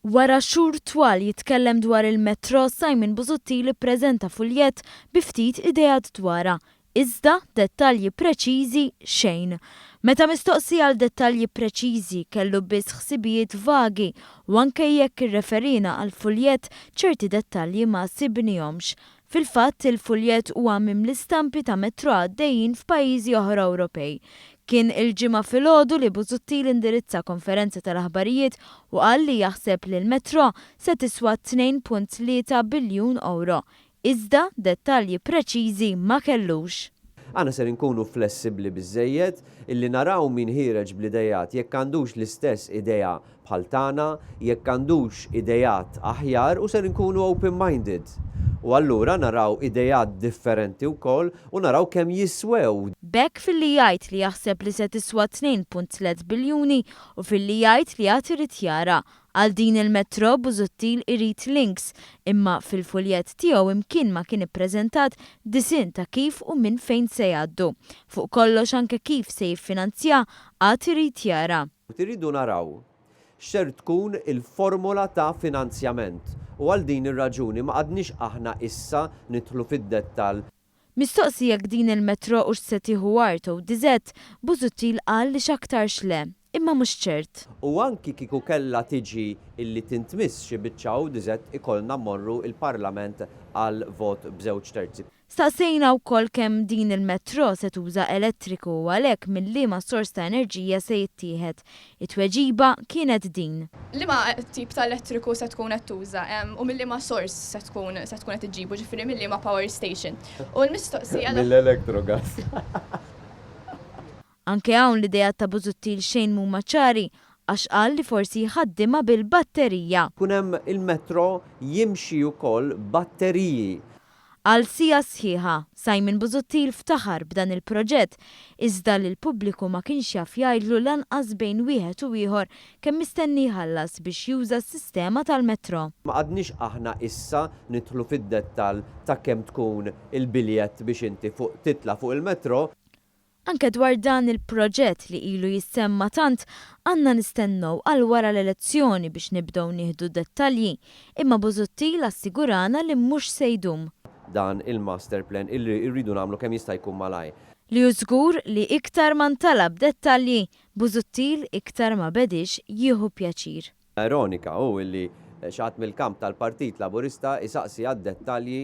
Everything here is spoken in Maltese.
Wara xhur twal jitkellem dwar il-Metro, Simon Busuttil ippreżenta fuljett bi ftit ideat dwarha. Iżda dettalji preċiżi xejn. Meta mistoqsi għal dettalji preċiżi kellu biss ħsibijiet vagi u anke jekk irreferina għal fuljett ċerti dettalji ma sibnihomx. Fil-fatt il-fuljett huwa mimli-stampi ta' metro għaddejjin f'pajjiżi oħra Ewropej. Kien il-ġimgħa filgħodu li Busuttil indirizza konferenza tal-aħbarijiet u qal li jaħseb li l-Metro se tiswa 2.3 biljun euro. Iżda dettalji preċiżi ma kellux. Għana ser nkunu flessibli biżżejjed illi naraw min ħireġ bl-idejat jekk għandux l-istess idea bħal tagħna, jekk għandux idejat aħjar u ser nkunu open-minded. U allura naraw idejat differenti wkoll u naraw kemm jiswew. Bekk filli jgħid li jaħseb li se tiswa 2.3 biljuni u filli jgħid li għad irid jara. Għal din il-Metro Busuttil irid links, imma fil-fuljett tiegħu imkien ma kien ippreżentat disin ta' kif u minn fejn se jgħaddu. Fuq kollox anke kif se jiffinanzja għad irid jara. Tiridu naraw x'ser tkun il-formula ta' finanzjament u għal din ir-raġuni ma qadniex aħna issa nidħlu fid-dettall. Mistoqsi jekk din il-Metro u se tieħu art u diżett, Busuttil qal li x'aktarx le. Imma mhux ċert. U anki kieku kellha tiġi illi tintmiss xi biċċaw diżett ikollna mmorru il-Parlament għal vot b'żewġ terzi. Staqsejna wkoll kemm din il-Metro se tuża elettriku u għalhekk mill-liema sors ta' enerġija se jittieħed. It-tweġiba kienet din. Liema tip ta' elettriku se tkun qed tuża u mill-liema sors se tkun qed iġġibu, ġifieri mill-liema power station. U l-mistoqsija mill-elettrogas. Anke hawn l-idea ta' Busuttil xejn mhuma ċari għax qal li forsi jħaddimha bil-batterija. Kun hemm il-Metro jimxi wkoll batteriji. Għal sija sħiħa, Simon Busuttil ftaħar b'dan il-proġett, iżda li l-pubbliku ma kienx jaf jgħidlu lanqas bejn wieħed u ieħor kemm mistenni jħallas biex juża s-sistema tal-Metro. Ma qadniex aħna issa nidħlu fid-dettall ta' kemm tkun il-biljett biex inti titla' fuq il-Metro. Anke dwar dan il-proġett li ilu jissemma tant, għandna nistennew għal wara l-elezzjoni biex nibdew nieħdu dettalji, imma Busuttil assigurana li mhux se jdum. Dan il-master plan illi rridu nagħmlu kemm jista' jkun malaj. Li żgur li iktar ma ntalab dettalji, Busuttil iktar ma bedix jieħu pjaċir. Ironika hu illi xatt mill-kamp tal-Partit Laburista isaqsi għad-dettalji